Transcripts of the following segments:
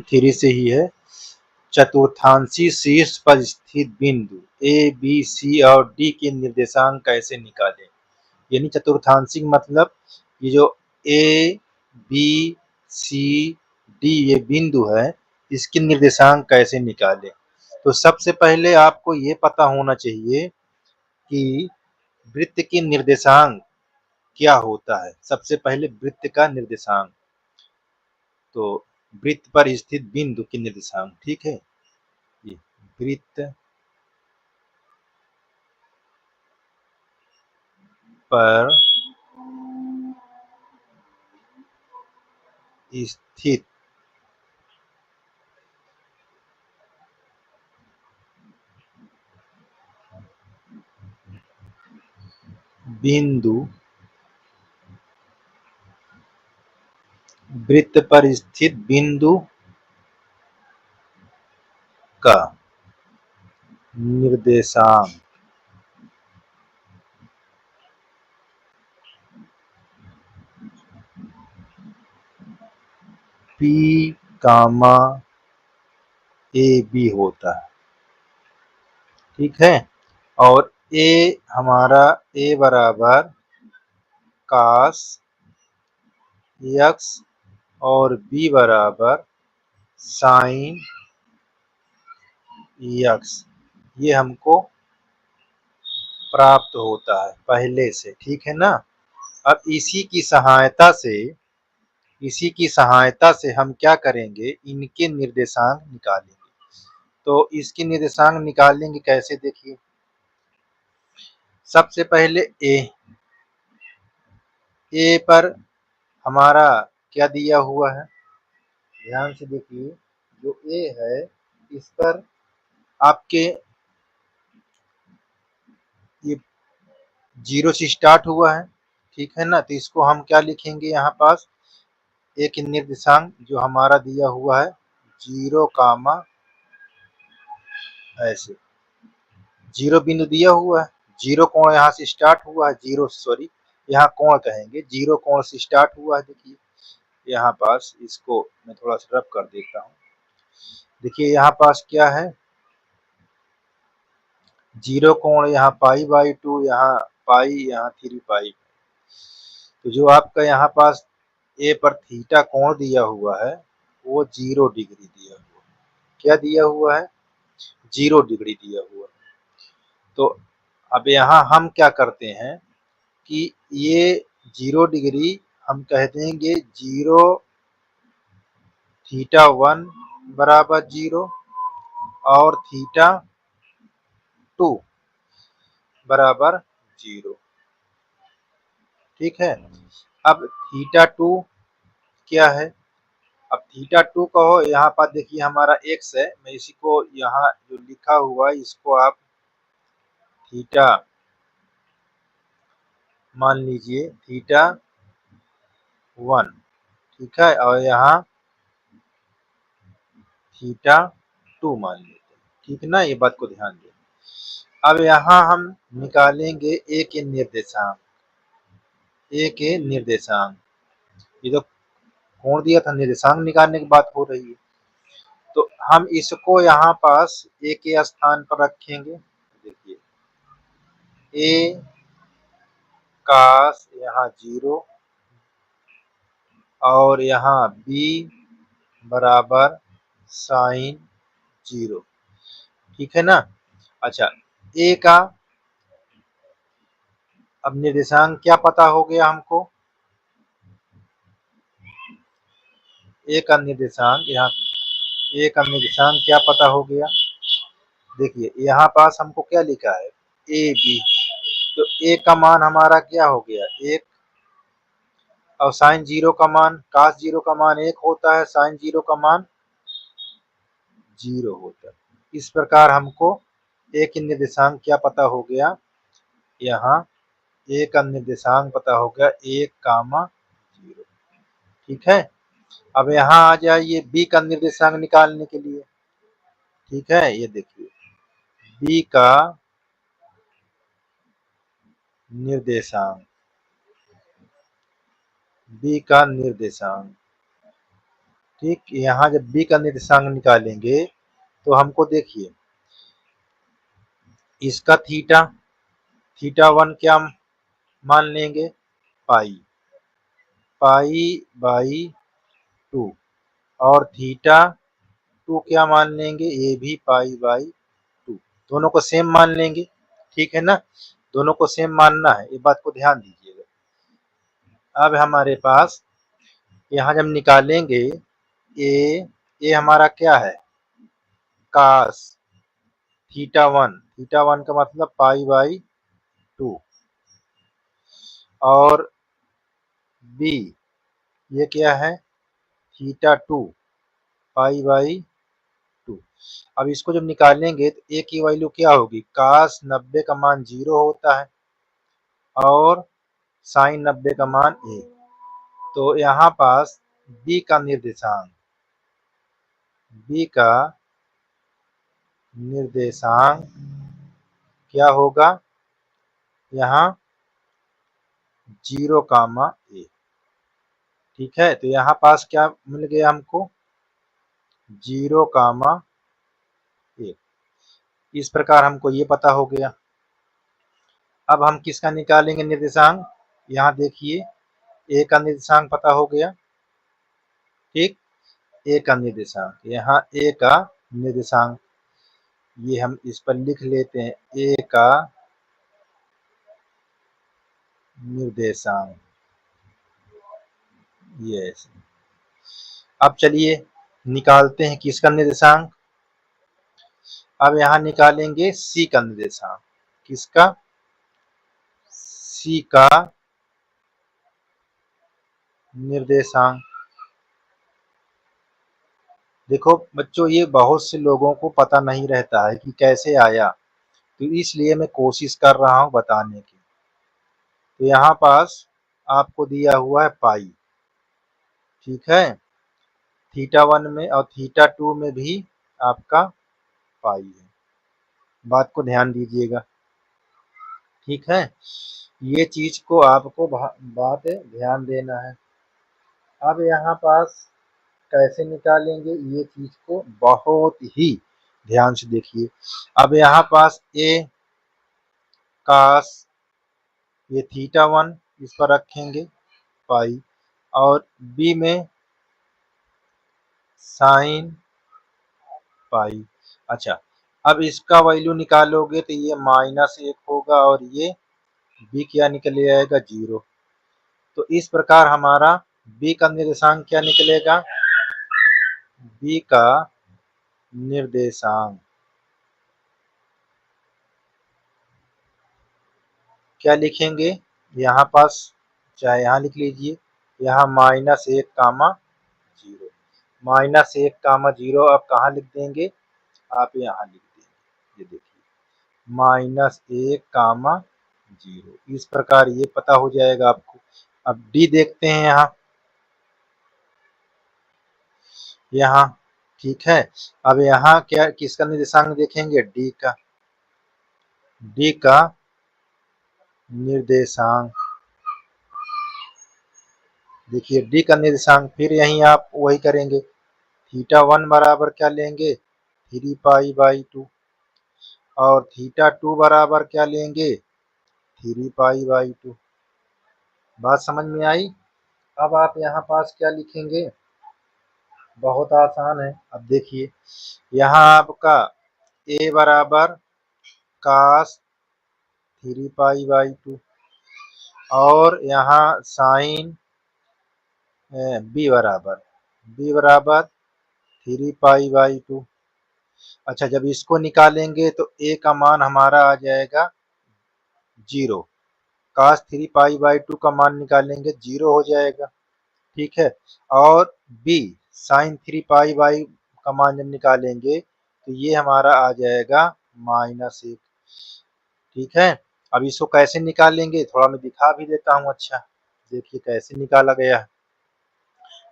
Three से ही है। चतुर्थांशी शीर्ष पर स्थित बिंदु ए बी सी और डी के निर्देशांक कैसे निकालें। यानी चतुर्थांशिक मतलब ये जो ए बी सी डी ये बिंदु है, इसके निर्देशांक कैसे निकालें। तो सबसे पहले आपको ये पता होना चाहिए कि वृत्त के निर्देशांक क्या होता है। सबसे पहले वृत्त का निर्देशांक, तो वृत्त पर स्थित बिंदु के निर्देशांक, ठीक है। ये वृत्त पर स्थित बिंदु, वृत्त पर स्थित बिंदु का निर्देशांक पी कामा ए बी होता है, ठीक है। और ए हमारा ए बराबर कास एक्स और बी बराबर साइन एक्स, ये हमको प्राप्त होता है पहले से, ठीक है ना। अब इसी की सहायता से हम क्या करेंगे, इनके निर्देशांक निकालेंगे। तो इसके निर्देशांक निकालेंगे कैसे, देखिए। सबसे पहले ए पर हमारा क्या दिया हुआ है, ध्यान से देखिए। जो ए है इस पर आपके ये 0 से स्टार्ट हुआ है, ठीक है ना। तो इसको हम क्या लिखेंगे, यहाँ पास एक निर्देशांक जो हमारा दिया हुआ है 0 कामा ऐसे 0 बिंदु दिया हुआ है। 0 कोण यहाँ से स्टार्ट हुआ है, 0 सॉरी यहाँ कोण कहेंगे, 0 कोण से स्टार्ट हुआ है। देखिए यहाँ पास, इसको मैं थोड़ा सा रब कर देता हूँ। देखिए यहाँ पास क्या है, 0 कोण यहाँ पाई/2, यहाँ पाई, यहाँ 3 पाई। तो जो आपका यहाँ पास ए पर थीटा कोण दिया हुआ है वो 0 डिग्री दिया हुआ है। क्या दिया हुआ है, 0 डिग्री दिया हुआ है। तो अब यहाँ हम क्या करते हैं कि ये 0 डिग्री हम कह देंगे 0 थीटा 1 बराबर 0 और थीटा 2 बराबर 0, ठीक है। अब थीटा 2 क्या है, अब थीटा 2 कहो, यहाँ पर देखिए हमारा x है, मैं इसी को यहाँ जो लिखा हुआ है इसको आप थीटा मान लीजिए, थीटा 1, ठीक है। और यहाँ थीटा 2 मान लेते हैं, ठीक है ना। ये बात को ध्यान दें। अब यहाँ हम निकालेंगे ए के निर्देशांक, ए के निर्देशांक। ये जो कोण दिया था, निर्देशांक निकालने की बात हो रही है। तो हम इसको यहाँ पास ए के स्थान पर रखेंगे। देखिए ए कास यहाँ 0 और यहाँ बी बराबर साइन 0, ठीक है ना। अच्छा, ए का अब निर्देशांक क्या पता हो गया हमको, ए का निर्देशांक यहाँ, ए का निर्देशांक क्या पता हो गया। देखिए यहाँ पास हमको क्या लिखा है, ए बी। तो ए का मान हमारा क्या हो गया, 1, और साइन 0 का मान, कास 0 का मान 1 होता है, साइन 0 का मान 0 होता है। इस प्रकार हमको ए के निर्देशांक क्या पता हो गया, यहाँ ए का निर्देशांक पता हो गया 1 कामा 0, ठीक है। अब यहाँ आ जाइए बी का निर्देशांक निकालने के लिए, ठीक है। ये देखिए बी का निर्देशांक, बी का निर्देशांक ठीक, यहाँ जब b का निर्देशांक निकालेंगे तो हमको देखिए इसका थीटा 1 क्या मान लेंगे, पाई पाई बाई 2, और थीटा 2 क्या मान लेंगे, ये भी पाई बाई 2। दोनों को सेम मान लेंगे, ठीक है ना, दोनों को सेम मानना है, ये बात को ध्यान दीजिएगा। अब हमारे पास यहाँ जब निकालेंगे ये हमारा क्या है, कास थीटा वन का मतलब पाई बाई 2, और बी ये क्या है, थीटा 2 पाई बाई 2। अब इसको जब निकालेंगे तो ए की वैल्यू क्या होगी, कास 90 का मान 0 होता है और साइन 90 का मान 1। तो यहाँ पास बी का निर्देशांक क्या होगा, यहाँ 0, ए। ठीक है, तो यहाँ पास क्या मिल गया हमको, 0, ए। इस प्रकार हमको ये पता हो गया। अब हम किसका निकालेंगे निर्देशांक, यहाँ देखिए ए का निर्देशांक पता हो गया, ठीक, ए का निर्देशांक, यहाँ ए का निर्देशांक ये हम इस पर लिख लेते हैं, ए का निर्देशांक, यस। अब चलिए निकालते हैं किसका निर्देशांक, अब यहाँ निकालेंगे सी का निर्देशांक, किसका, सी का निर्देशांक। देखो बच्चों, ये बहुत से लोगों को पता नहीं रहता है कि कैसे आया, तो इसलिए मैं कोशिश कर रहा हूँ बताने की। तो यहाँ पास आपको दिया हुआ है पाई, ठीक है, थीटा 1 में और थीटा 2 में भी आपका पाई है, बात को ध्यान दीजिएगा, ठीक है, ये चीज को आपको बात ध्यान देना है। अब यहाँ पास कैसे निकालेंगे ये चीज को बहुत ही ध्यान से देखिए। अब यहाँ पास ए कास ये थीटा 1 इस पर रखेंगे पाई, और बी में साइन पाई। अच्छा, अब इसका वैल्यू निकालोगे तो ये -1 होगा और ये बी क्या निकल आएगा, 0। तो इस प्रकार हमारा बी का निर्देशांक क्या निकलेगा, बी का निर्देशांक क्या लिखेंगे, यहाँ पास चाहे यहाँ लिख लीजिए, यहाँ -1, 0 आप कहाँ लिख देंगे, आप यहाँ लिख देंगे, ये देखिए -1, 0, इस प्रकार ये पता हो जाएगा आपको। अब डी देखते हैं यहाँ, ठीक है, अब यहाँ क्या किसका निर्देशांक देखेंगे, डी का निर्देशांक, देखिए डी का निर्देशांक, फिर यहीं आप वही करेंगे, थीटा 1 बराबर क्या लेंगे, 3 पाई बाई 2, और थीटा 2 बराबर क्या लेंगे, 3 पाई बाई 2। बात समझ में आई। अब आप यहाँ पास क्या लिखेंगे, बहुत आसान है। अब देखिए यहाँ आपका ए बराबर कास 3 पाई बाई 2, और यहाँ साइन बी बराबर 3 पाई बाई 2। अच्छा, जब इसको निकालेंगे तो ए का मान हमारा आ जाएगा 0, कास 3 पाई बाई 2 का मान निकालेंगे 0 हो जाएगा, ठीक है, और बी साइन 3 पाई बाई का मान जब निकालेंगे तो ये हमारा आ जाएगा -1, ठीक है। अब इसको कैसे निकालेंगे थोड़ा मैं दिखा भी देता हूँ, अच्छा देखिए कैसे निकाला गया है,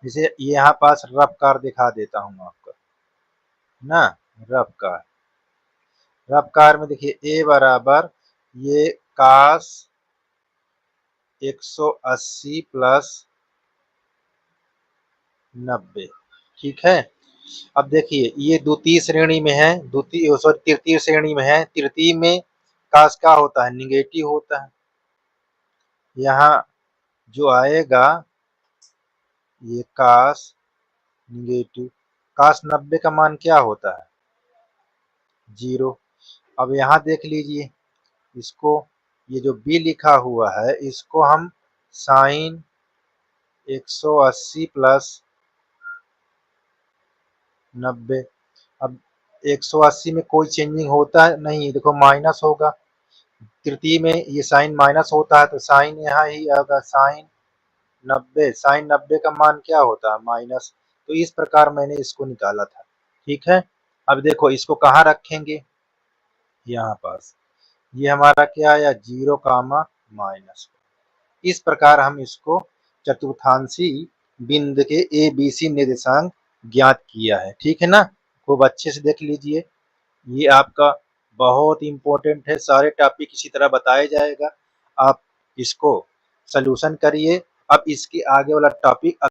जैसे यहाँ पास रफ कार दिखा देता हूँ आपको ना, रफ कार, रफ कार में देखिए ए बराबर ये कास 180 प्लस 90, ठीक है। अब देखिए ये द्वितीय श्रेणी में है, तृतीय श्रेणी में है। तृतीय में काश क्या होता है, निगेटिव होता है। यहाँ जो आएगा ये काश निगेटिव, काश 90 का मान क्या होता है, 0। अब यहाँ देख लीजिए इसको, ये जो बी लिखा हुआ है इसको हम साइन 180 प्लस 90। अब 180 में कोई चेंजिंग होता है नहीं, देखो माइनस होगा। तृतीय में ये साइन माइनस होता है तो साइन यहाँ ही आएगा, साइन 90। साइन 90 का मान क्या होता है, माइनस। तो इस प्रकार मैंने इसको निकाला था। ठीक है। अब देखो इसको कहाँ रखेंगे, यहाँ पास। ये हमारा क्या आया, 0, इस प्रकार हम इसको चतुर्थांशी बिंदु के ए बी सी निर्देशांक ज्ञात किया है। ठीक है ना, खूब अच्छे से देख लीजिए। ये आपका बहुत इंपॉर्टेंट है, सारे टॉपिक इसी तरह बताया जाएगा। आप इसको सॉल्यूशन करिए। अब इसके आगे वाला टॉपिक